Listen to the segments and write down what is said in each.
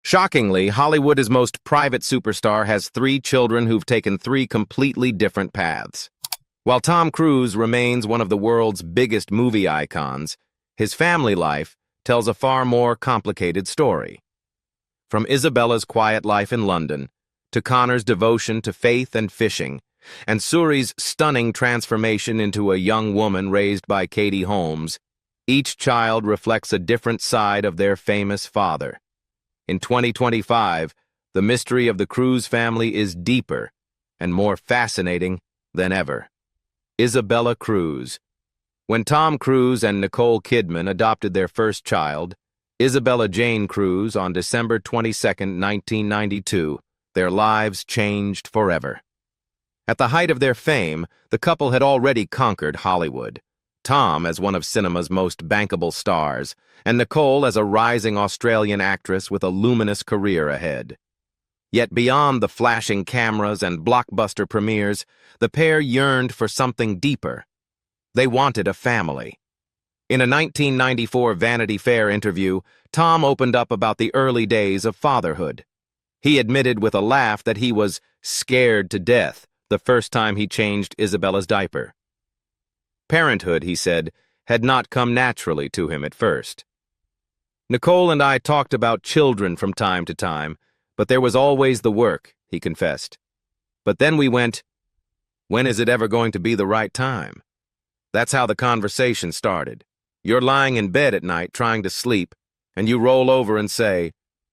Shockingly, Hollywood's most private superstar has three children who've taken three completely different paths. While Tom Cruise remains one of the world's biggest movie icons, his family life tells a far more complicated story. From Isabella's quiet life in London, to Connor's devotion to faith and fishing, and Suri's stunning transformation into a young woman raised by Katie Holmes, each child reflects a different side of their famous father. In 2025, the mystery of the Cruise family is deeper and more fascinating than ever. Isabella Cruise. When Tom Cruise and Nicole Kidman adopted their first child, Isabella Jane Cruise, on December 22, 1992, their lives changed forever. At the height of their fame, the couple had already conquered Hollywood. Tom as one of cinema's most bankable stars, and Nicole as a rising Australian actress with a luminous career ahead. Yet beyond the flashing cameras and blockbuster premieres, the pair yearned for something deeper. They wanted a family. In a 1994 Vanity Fair interview, Tom opened up about the early days of fatherhood. He admitted with a laugh that he was scared to death the first time he changed Isabella's diaper. Parenthood, he said, had not come naturally to him at first. Nicole and I talked about children from time to time, but there was always the work, he confessed. But then we went, when is it ever going to be the right time? That's how the conversation started. You're lying in bed at night trying to sleep, and you roll over and say,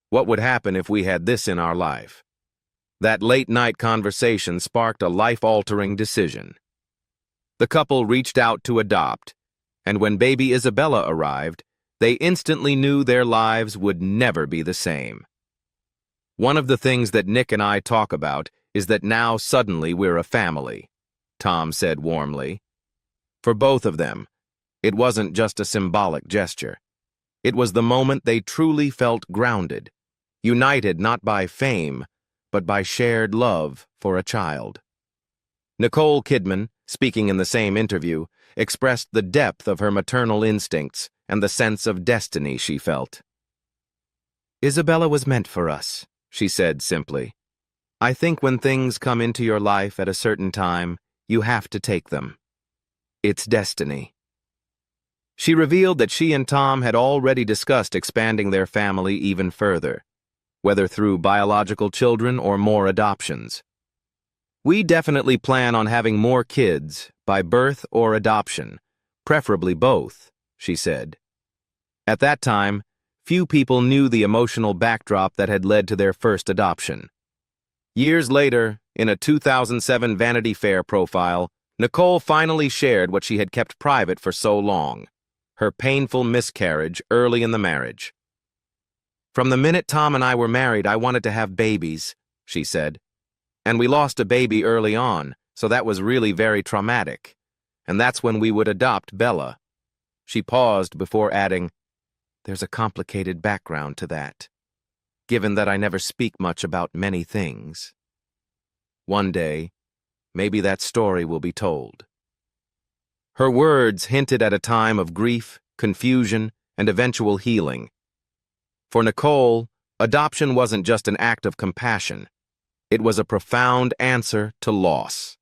what would happen if we had this in our life? That late-night conversation sparked a life-altering decision. The couple reached out to adopt, and when baby Isabella arrived, they instantly knew their lives would never be the same. One of the things that Nick and I talk about is that now suddenly we're a family, Tom said warmly. For both of them, it wasn't just a symbolic gesture. It was the moment they truly felt grounded, united not by fame, but by shared love for a child. Nicole Kidman, speaking in the same interview, expressed the depth of her maternal instincts and the sense of destiny she felt. Isabella was meant for us, she said simply. I think when things come into your life at a certain time, you have to take them. It's destiny. She revealed that she and Tom had already discussed expanding their family even further, whether through biological children or more adoptions. We definitely plan on having more kids, by birth or adoption, preferably both, she said. At that time, few people knew the emotional backdrop that had led to their first adoption. Years later, in a 2007 Vanity Fair profile, Nicole finally shared what she had kept private for so long, her painful miscarriage early in the marriage. From the minute Tom and I were married, I wanted to have babies, she said. And we lost a baby early on, so that was really very traumatic. And that's when we would adopt Bella. She paused before adding, there's a complicated background to that, given that I never speak much about many things. One day, maybe that story will be told. Her words hinted at a time of grief, confusion, and eventual healing. For Nicole, adoption wasn't just an act of compassion. It was a profound answer to loss.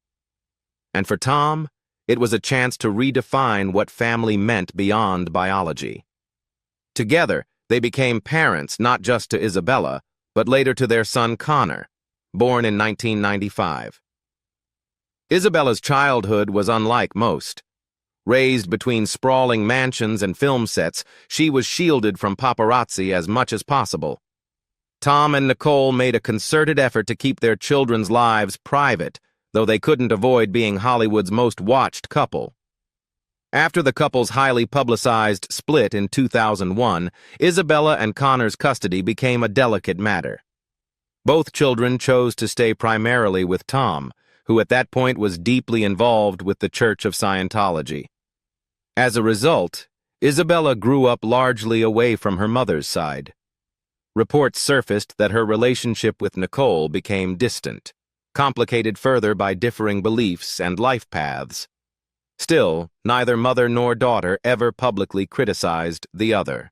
And for Tom, it was a chance to redefine what family meant beyond biology. Together, they became parents not just to Isabella, but later to their son Connor, born in 1995. Isabella's childhood was unlike most. Raised between sprawling mansions and film sets, she was shielded from paparazzi as much as possible. Tom and Nicole made a concerted effort to keep their children's lives private, though they couldn't avoid being Hollywood's most watched couple. After the couple's highly publicized split in 2001, Isabella and Connor's custody became a delicate matter. Both children chose to stay primarily with Tom, who at that point was deeply involved with the Church of Scientology. As a result, Isabella grew up largely away from her mother's side. Reports surfaced that her relationship with Nicole became distant, complicated further by differing beliefs and life paths. Still, neither mother nor daughter ever publicly criticized the other.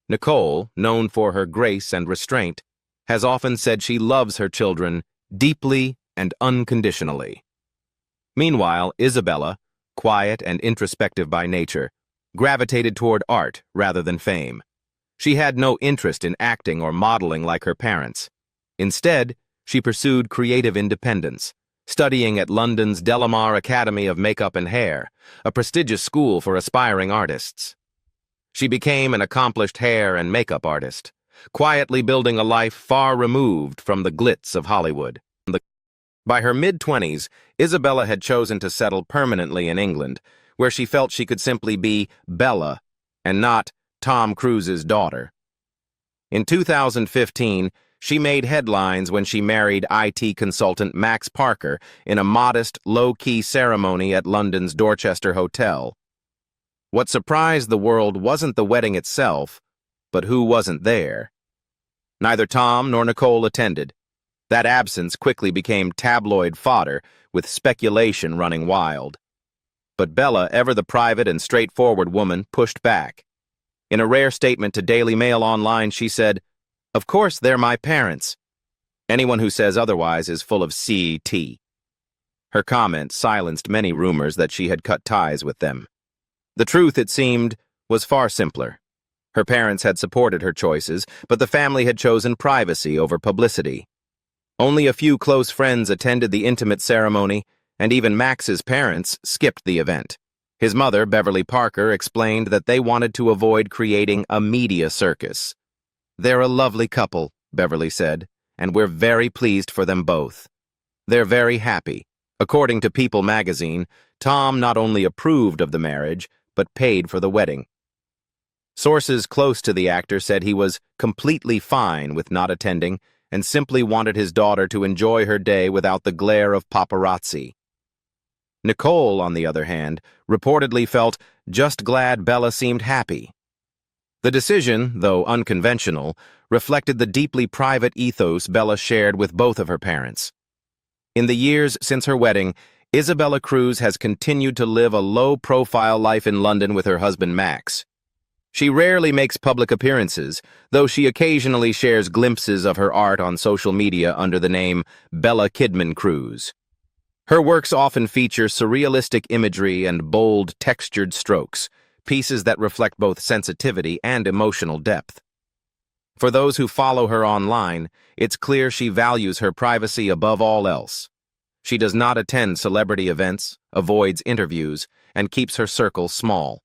Nicole, known for her grace and restraint, has often said she loves her children deeply and unconditionally. Meanwhile, Isabella, quiet and introspective by nature, gravitated toward art rather than fame. She had no interest in acting or modeling like her parents. Instead, she pursued creative independence, studying at London's Delamar Academy of Makeup and Hair, a prestigious school for aspiring artists. She became an accomplished hair and makeup artist, quietly building a life far removed from the glitz of Hollywood. By her mid-20s, Isabella had chosen to settle permanently in England, where she felt she could simply be Bella and not Tom Cruise's daughter. In 2015, she made headlines when she married IT consultant Max Parker in a modest, low-key ceremony at London's Dorchester Hotel. What surprised the world wasn't the wedding itself, but who wasn't there. Neither Tom nor Nicole attended. That absence quickly became tabloid fodder, with speculation running wild. But Bella, ever the private and straightforward woman, pushed back. In a rare statement to Daily Mail Online, she said, "Of course they're my parents. Anyone who says otherwise is full of CT." Her comment silenced many rumors that she had cut ties with them. The truth, it seemed, was far simpler. Her parents had supported her choices, but the family had chosen privacy over publicity. Only a few close friends attended the intimate ceremony, and even Max's parents skipped the event. His mother, Beverly Parker, explained that they wanted to avoid creating a media circus. "They're a lovely couple," Beverly said, "and we're very pleased for them both. They're very happy." According to People magazine, Tom not only approved of the marriage, but paid for the wedding. Sources close to the actor said he was completely fine with not attending and simply wanted his daughter to enjoy her day without the glare of paparazzi. Nicole, on the other hand, reportedly felt just glad Bella seemed happy. The decision, though unconventional, reflected the deeply private ethos Bella shared with both of her parents. In the years since her wedding, Isabella Cruz has continued to live a low-profile life in London with her husband Max. She rarely makes public appearances, though she occasionally shares glimpses of her art on social media under the name Bella Kidman Cruz. Her works often feature surrealistic imagery and bold, textured strokes, pieces that reflect both sensitivity and emotional depth. For those who follow her online, it's clear she values her privacy above all else. She does not attend celebrity events, avoids interviews, and keeps her circle small.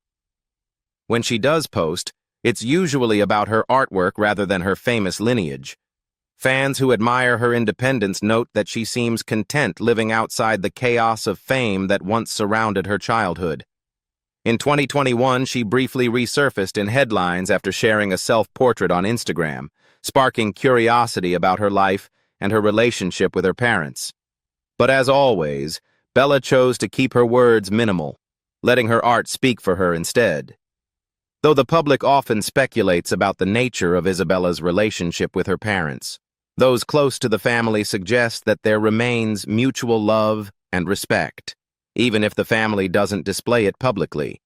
When she does post, it's usually about her artwork rather than her famous lineage. Fans who admire her independence note that she seems content living outside the chaos of fame that once surrounded her childhood. In 2021, she briefly resurfaced in headlines after sharing a self-portrait on Instagram, sparking curiosity about her life and her relationship with her parents. But as always, Bella chose to keep her words minimal, letting her art speak for her instead. Though the public often speculates about the nature of Isabella's relationship with her parents, those close to the family suggest that there remains mutual love and respect, even if the family doesn't display it publicly.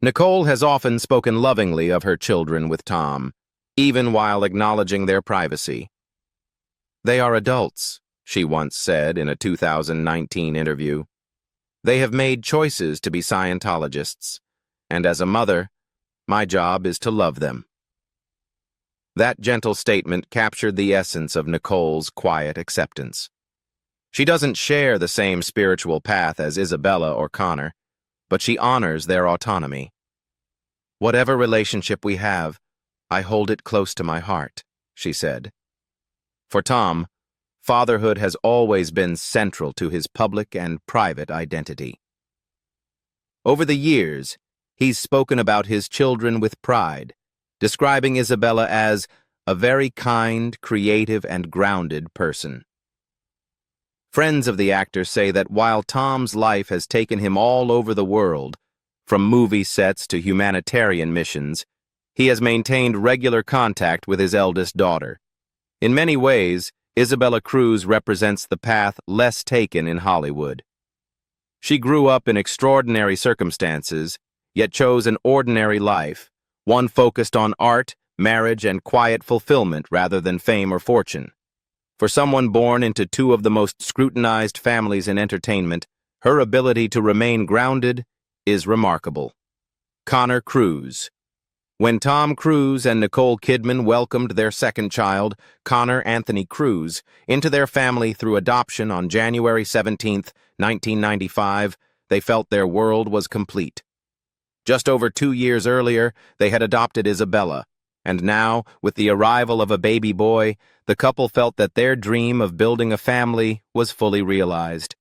Nicole has often spoken lovingly of her children with Tom, even while acknowledging their privacy. "They are adults," she once said in a 2019 interview. "They have made choices to be Scientologists, and as a mother, my job is to love them." That gentle statement captured the essence of Nicole's quiet acceptance. She doesn't share the same spiritual path as Isabella or Connor, but she honors their autonomy. "Whatever relationship we have, I hold it close to my heart," she said. For Tom, fatherhood has always been central to his public and private identity. Over the years, he's spoken about his children with pride, describing Isabella as a very kind, creative, and grounded person. Friends of the actor say that while Tom's life has taken him all over the world, from movie sets to humanitarian missions, he has maintained regular contact with his eldest daughter. In many ways, Isabella Cruz represents the path less taken in Hollywood. She grew up in extraordinary circumstances, yet chose an ordinary life, one focused on art, marriage, and quiet fulfillment rather than fame or fortune. For someone born into two of the most scrutinized families in entertainment, her ability to remain grounded is remarkable. Connor Cruise. When Tom Cruise and Nicole Kidman welcomed their second child, Connor Anthony Cruise, into their family through adoption on January 17, 1995, they felt their world was complete. Just over 2 years earlier, they had adopted Isabella, and now, with the arrival of a baby boy, the couple felt that their dream of building a family was fully realized.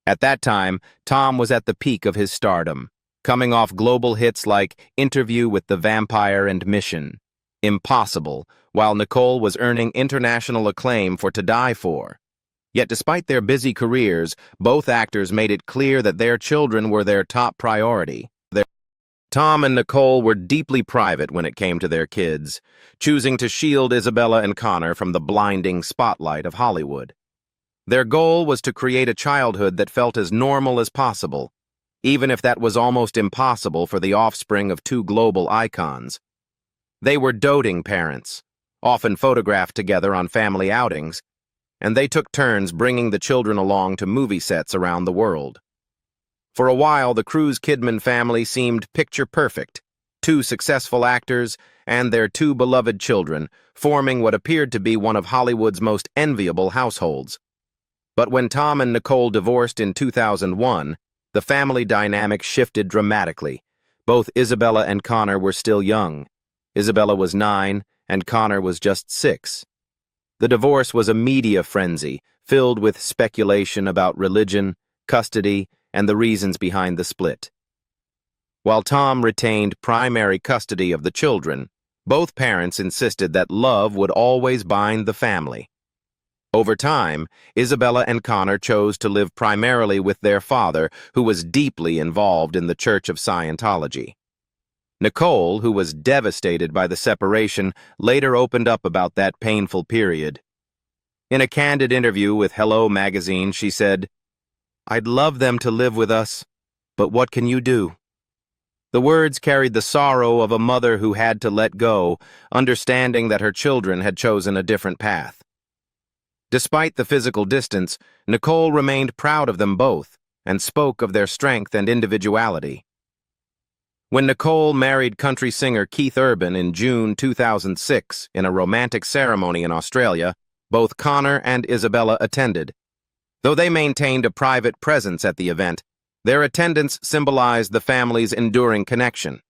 At that time, Tom was at the peak of his stardom, coming off global hits like Interview with the Vampire and Mission, Impossible, while Nicole was earning international acclaim for To Die For. Yet despite their busy careers, both actors made it clear that their children were their top priority. Tom and Nicole were deeply private when it came to their kids, choosing to shield Isabella and Connor from the blinding spotlight of Hollywood. Their goal was to create a childhood that felt as normal as possible, even if that was almost impossible for the offspring of two global icons. They were doting parents, often photographed together on family outings, and they took turns bringing the children along to movie sets around the world. For a while, the Cruise-Kidman family seemed picture-perfect, two successful actors and their two beloved children, forming what appeared to be one of Hollywood's most enviable households. But when Tom and Nicole divorced in 2001, the family dynamic shifted dramatically. Both Isabella and Connor were still young. Isabella was 9, and Connor was just 6. The divorce was a media frenzy, filled with speculation about religion, custody, and the reasons behind the split. While Tom retained primary custody of the children, both parents insisted that love would always bind the family. Over time, Isabella and Connor chose to live primarily with their father, who was deeply involved in the Church of Scientology. Nicole, who was devastated by the separation, later opened up about that painful period. In a candid interview with Hello magazine, she said, "I'd love them to live with us, but what can you do?" The words carried the sorrow of a mother who had to let go, understanding that her children had chosen a different path. Despite the physical distance, Nicole remained proud of them both and spoke of their strength and individuality. When Nicole married country singer Keith Urban in June 2006 in a romantic ceremony in Australia, both Connor and Isabella attended. Though they maintained a private presence at the event, their attendance symbolized the family's enduring connection.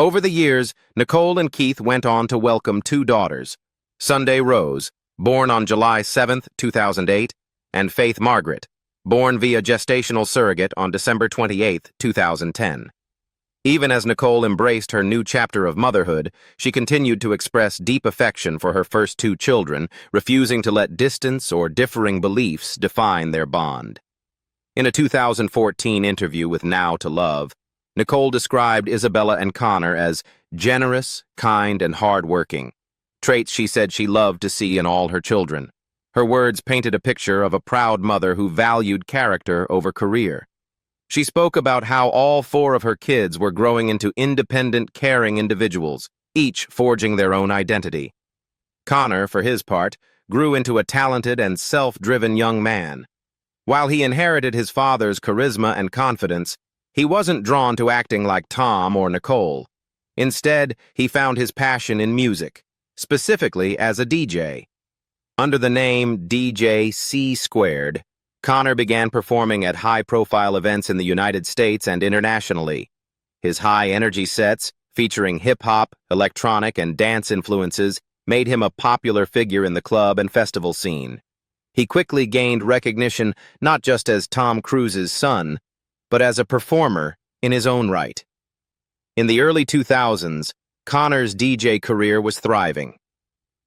Over the years, Nicole and Keith went on to welcome two daughters, Sunday Rose, born on July 7, 2008, and Faith Margaret, born via gestational surrogate on December 28, 2010. Even as Nicole embraced her new chapter of motherhood, she continued to express deep affection for her first two children, refusing to let distance or differing beliefs define their bond. In a 2014 interview with Now to Love, Nicole described Isabella and Connor as generous, kind, and hard-working, traits she said she loved to see in all her children. Her words painted a picture of a proud mother who valued character over career. She spoke about how all 4 of her kids were growing into independent, caring individuals, each forging their own identity. Connor, for his part, grew into a talented and self-driven young man. While he inherited his father's charisma and confidence, he wasn't drawn to acting like Tom or Nicole. Instead, he found his passion in music, specifically as a DJ. Under the name DJ C², Connor began performing at high-profile events in the United States and internationally. His high-energy sets, featuring hip-hop, electronic, and dance influences, made him a popular figure in the club and festival scene. He quickly gained recognition not just as Tom Cruise's son, but as a performer in his own right. In the early 2000s, Connor's DJ career was thriving.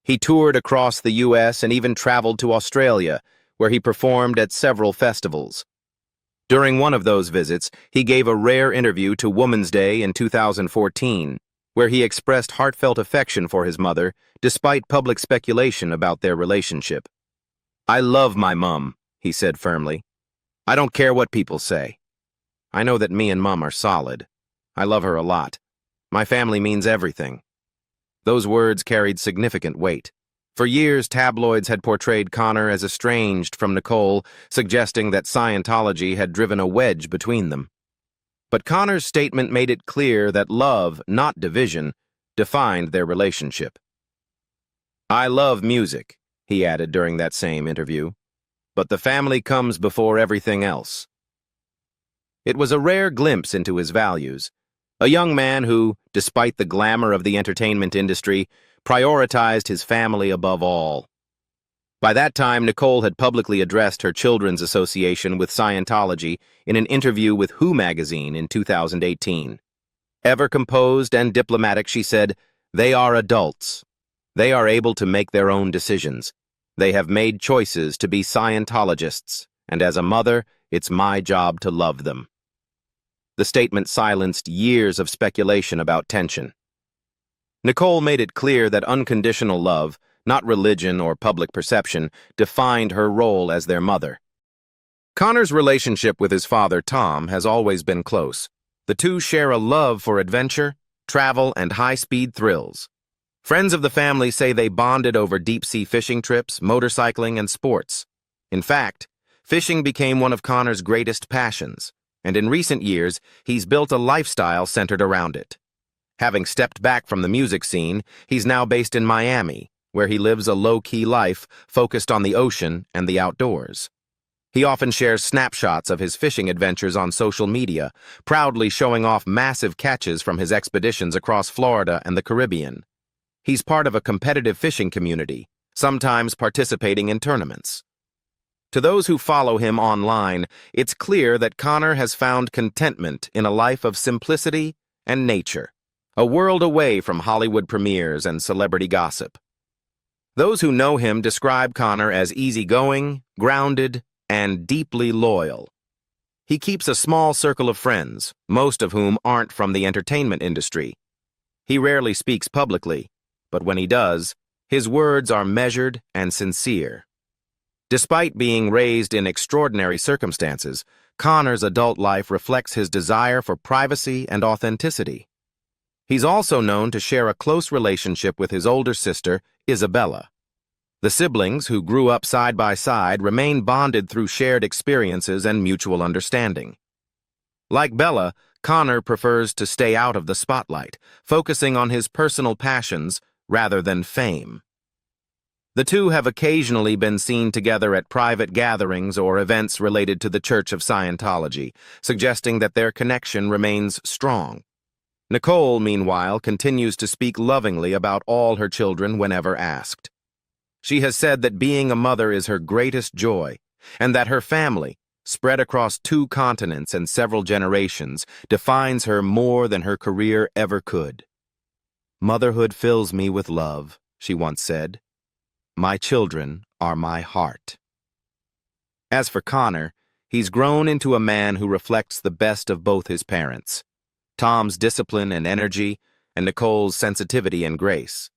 He toured across the U.S. and even traveled to Australia, where he performed at several festivals. During one of those visits, he gave a rare interview to Woman's Day in 2014, where he expressed heartfelt affection for his mother, despite public speculation about their relationship. "I love my mom," he said firmly. "I don't care what people say. I know that me and Mom are solid. I love her a lot. My family means everything." Those words carried significant weight. For years, tabloids had portrayed Connor as estranged from Nicole, suggesting that Scientology had driven a wedge between them. But Connor's statement made it clear that love, not division, defined their relationship. "I love music," he added during that same interview, "but the family comes before everything else." It was a rare glimpse into his values, a young man who, despite the glamour of the entertainment industry, prioritized his family above all. By that time, Nicole had publicly addressed her children's association with Scientology in an interview with Who magazine in 2018. Ever composed and diplomatic, she said, "They are adults. They are able to make their own decisions. They have made choices to be Scientologists, and as a mother, it's my job to love them." The statement silenced years of speculation about tension. Nicole made it clear that unconditional love, not religion or public perception, defined her role as their mother. Connor's relationship with his father, Tom, has always been close. The two share a love for adventure, travel, and high-speed thrills. Friends of the family say they bonded over deep-sea fishing trips, motorcycling, and sports. In fact, fishing became one of Connor's greatest passions, and in recent years, he's built a lifestyle centered around it. Having stepped back from the music scene, he's now based in Miami, where he lives a low-key life focused on the ocean and the outdoors. He often shares snapshots of his fishing adventures on social media, proudly showing off massive catches from his expeditions across Florida and the Caribbean. He's part of a competitive fishing community, sometimes participating in tournaments. To those who follow him online, it's clear that Connor has found contentment in a life of simplicity and nature, a world away from Hollywood premieres and celebrity gossip. Those who know him describe Connor as easygoing, grounded, and deeply loyal. He keeps a small circle of friends, most of whom aren't from the entertainment industry. He rarely speaks publicly, but when he does, his words are measured and sincere. Despite being raised in extraordinary circumstances, Connor's adult life reflects his desire for privacy and authenticity. He's also known to share a close relationship with his older sister, Isabella. The siblings, who grew up side by side, remain bonded through shared experiences and mutual understanding. Like Bella, Connor prefers to stay out of the spotlight, focusing on his personal passions rather than fame. The two have occasionally been seen together at private gatherings or events related to the Church of Scientology, suggesting that their connection remains strong. Nicole, meanwhile, continues to speak lovingly about all her children whenever asked. She has said that being a mother is her greatest joy, and that her family, spread across 2 continents and several generations, defines her more than her career ever could. "Motherhood fills me with love," she once said. "My children are my heart." As for Connor, he's grown into a man who reflects the best of both his parents: Tom's discipline and energy, and Nicole's sensitivity and grace.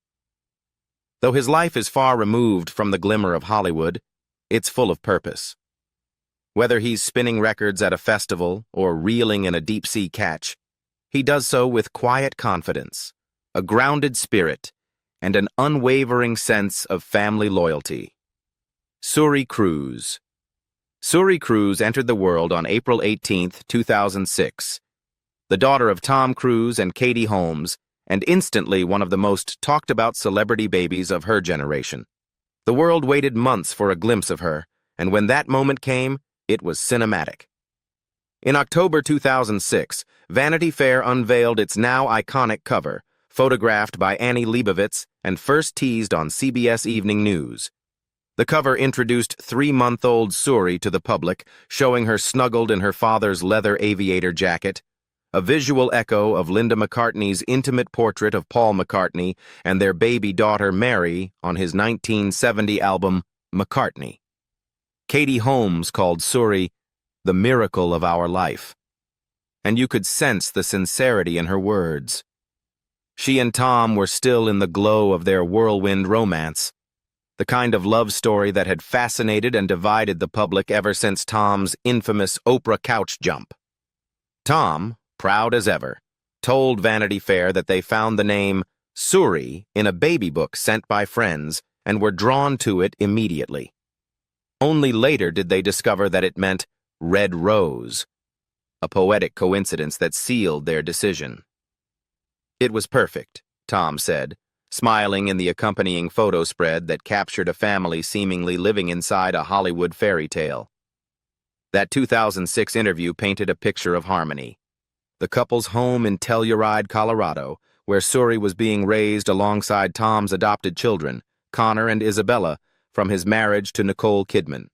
Though his life is far removed from the glimmer of Hollywood, it's full of purpose. Whether he's spinning records at a festival or reeling in a deep-sea catch, he does so with quiet confidence, a grounded spirit, and an unwavering sense of family loyalty. Suri Cruise. Suri Cruise entered the world on April 18, 2006. The daughter of Tom Cruise and Katie Holmes, and instantly one of the most talked-about celebrity babies of her generation. The world waited months for a glimpse of her, and when that moment came, it was cinematic. In October 2006, Vanity Fair unveiled its now iconic cover, photographed by Annie Leibovitz and first teased on CBS Evening News. The cover introduced 3-month-old Suri to the public, showing her snuggled in her father's leather aviator jacket, a visual echo of Linda McCartney's intimate portrait of Paul McCartney and their baby daughter Mary on his 1970 album, McCartney. Katie Holmes called Suri the miracle of our life, and you could sense the sincerity in her words. She and Tom were still in the glow of their whirlwind romance, the kind of love story that had fascinated and divided the public ever since Tom's infamous Oprah couch jump. Tom, proud as ever, told Vanity Fair that they found the name Suri in a baby book sent by friends and were drawn to it immediately. Only later did they discover that it meant red rose, a poetic coincidence that sealed their decision. "It was perfect," Tom said, smiling in the accompanying photo spread that captured a family seemingly living inside a Hollywood fairy tale. That 2006 interview painted a picture of harmony. The couple's home in Telluride, Colorado, where Suri was being raised alongside Tom's adopted children, Connor and Isabella, from his marriage to Nicole Kidman.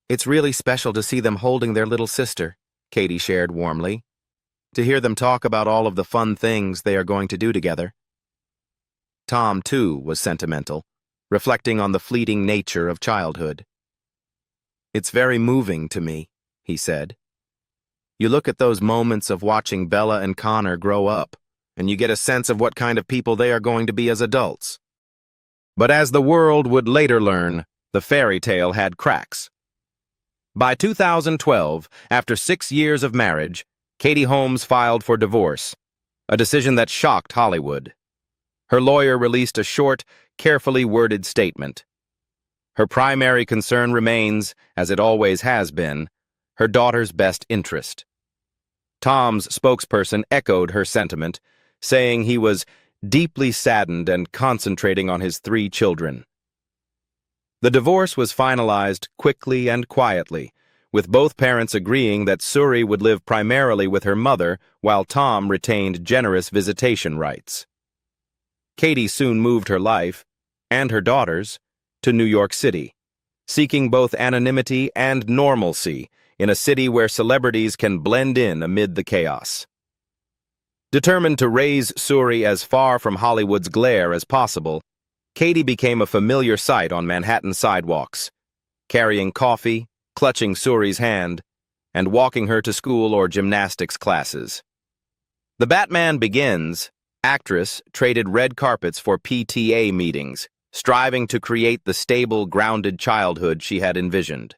"It's really special to see them holding their little sister," Katie shared warmly. "To hear them talk about all of the fun things they are going to do together." Tom, too, was sentimental, reflecting on the fleeting nature of childhood. "It's very moving to me," he said. "You look at those moments of watching Bella and Connor grow up, and you get a sense of what kind of people they are going to be as adults." But as the world would later learn, the fairy tale had cracks. By 2012, after 6 years of marriage, Katie Holmes filed for divorce, a decision that shocked Hollywood. Her lawyer released a short, carefully worded statement. Her primary concern remains, as it always has been, her daughter's best interest. Tom's spokesperson echoed her sentiment, saying he was deeply saddened and concentrating on his 3 children. The divorce was finalized quickly and quietly, with both parents agreeing that Suri would live primarily with her mother while Tom retained generous visitation rights. Katie soon moved her life, and her daughters, to New York City, seeking both anonymity and normalcy in a city where celebrities can blend in amid the chaos. Determined to raise Suri as far from Hollywood's glare as possible, Katie became a familiar sight on Manhattan sidewalks, carrying coffee, clutching Suri's hand, and walking her to school or gymnastics classes. The Batman Begins actress traded red carpets for PTA meetings, striving to create the stable, grounded childhood she had envisioned.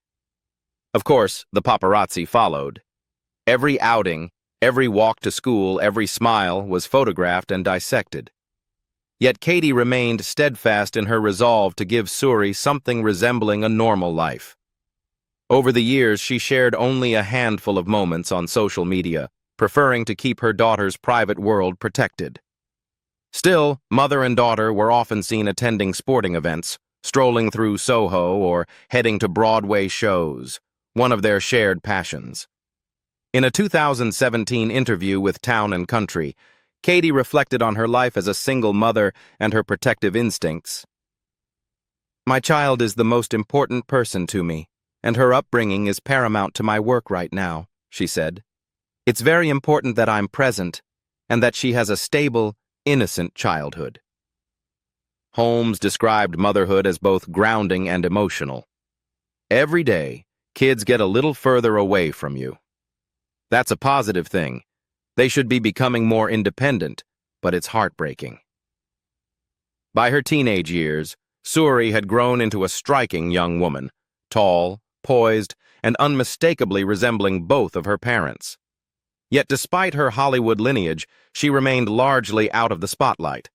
Of course, the paparazzi followed. Every outing, every walk to school, every smile was photographed and dissected. Yet Katie remained steadfast in her resolve to give Suri something resembling a normal life. Over the years, she shared only a handful of moments on social media, preferring to keep her daughter's private world protected. Still, mother and daughter were often seen attending sporting events, strolling through Soho, or heading to Broadway shows, one of their shared passions. In a 2017 interview with Town & Country, Katie reflected on her life as a single mother and her protective instincts. "My child is the most important person to me, and her upbringing is paramount to my work right now," she said. "It's very important that I'm present, and that she has a stable, innocent childhood." Holmes described motherhood as both grounding and emotional. "Every day, kids get a little further away from you. That's a positive thing. They should be becoming more independent, but it's heartbreaking." By her teenage years, Suri had grown into a striking young woman, tall, poised, and unmistakably resembling both of her parents. Yet despite her Hollywood lineage, she remained largely out of the spotlight.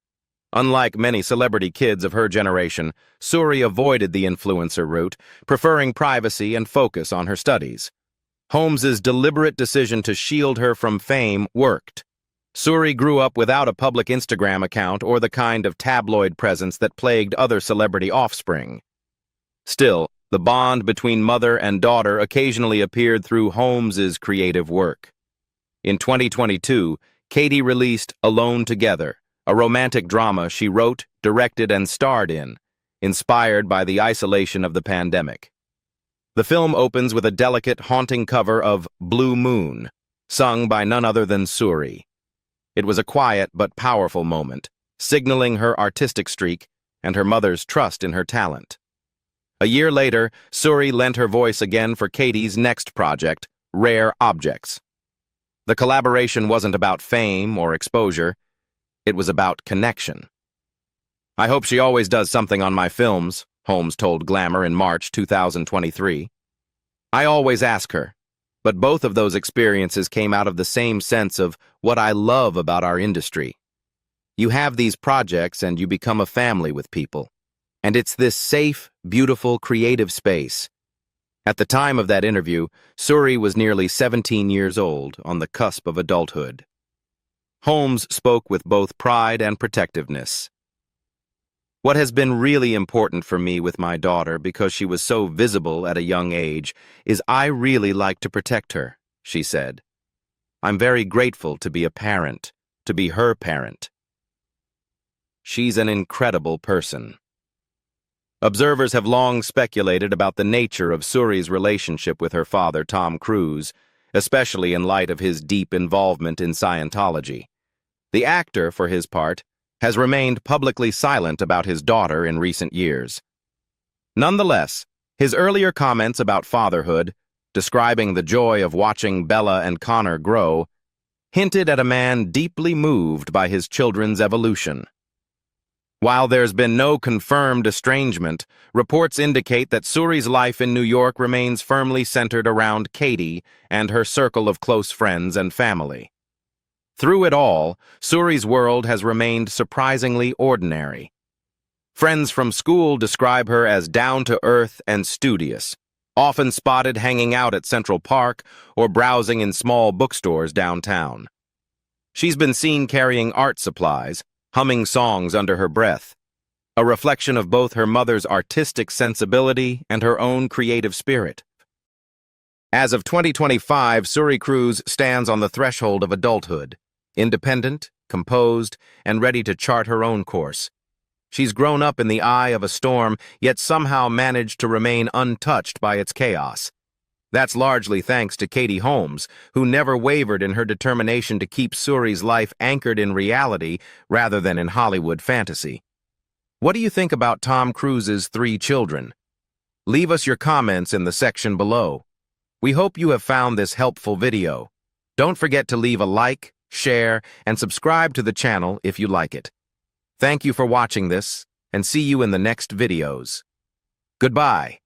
Unlike many celebrity kids of her generation, Suri avoided the influencer route, preferring privacy and focus on her studies. Holmes's deliberate decision to shield her from fame worked. Suri grew up without a public Instagram account or the kind of tabloid presence that plagued other celebrity offspring. Still, the bond between mother and daughter occasionally appeared through Holmes's creative work. In 2022, Katie released Alone Together, a romantic drama she wrote, directed, and starred in, inspired by the isolation of the pandemic. The film opens with a delicate, haunting cover of Blue Moon, sung by none other than Suri. It was a quiet but powerful moment, signaling her artistic streak and her mother's trust in her talent. A year later, Suri lent her voice again for Katie's next project, Rare Objects. The collaboration wasn't about fame or exposure, it was about connection. "I hope she always does something on my films," Holmes told Glamour in March 2023. "I always ask her, but both of those experiences came out of the same sense of what I love about our industry. You have these projects and you become a family with people. And it's this safe, beautiful, creative space. At the time of that interview, Suri was nearly 17 years old, on the cusp of adulthood. Holmes spoke with both pride and protectiveness. What has been really important for me with my daughter, because she was so visible at a young age, is I really like to protect her, she said. I'm very grateful to be a parent, to be her parent. She's an incredible person. Observers have long speculated about the nature of Suri's relationship with her father, Tom Cruise, especially in light of his deep involvement in Scientology. The actor, for his part, has remained publicly silent about his daughter in recent years. Nonetheless, his earlier comments about fatherhood, describing the joy of watching Bella and Connor grow, hinted at a man deeply moved by his children's evolution. While there's been no confirmed estrangement, reports indicate that Suri's life in New York remains firmly centered around Katie and her circle of close friends and family. Through it all, Suri's world has remained surprisingly ordinary. Friends from school describe her as down-to-earth and studious, often spotted hanging out at Central Park or browsing in small bookstores downtown. She's been seen carrying art supplies, humming songs under her breath, a reflection of both her mother's artistic sensibility and her own creative spirit. As of 2025, Suri Cruise stands on the threshold of adulthood, independent, composed, and ready to chart her own course. She's grown up in the eye of a storm, yet somehow managed to remain untouched by its chaos. That's largely thanks to Katie Holmes, who never wavered in her determination to keep Suri's life anchored in reality rather than in Hollywood fantasy. What do you think about Tom Cruise's 3 children? Leave us your comments in the section below. We hope you have found this helpful video. Don't forget to leave a like, share, and subscribe to the channel if you like it. Thank you for watching this, and see you in the next videos. Goodbye.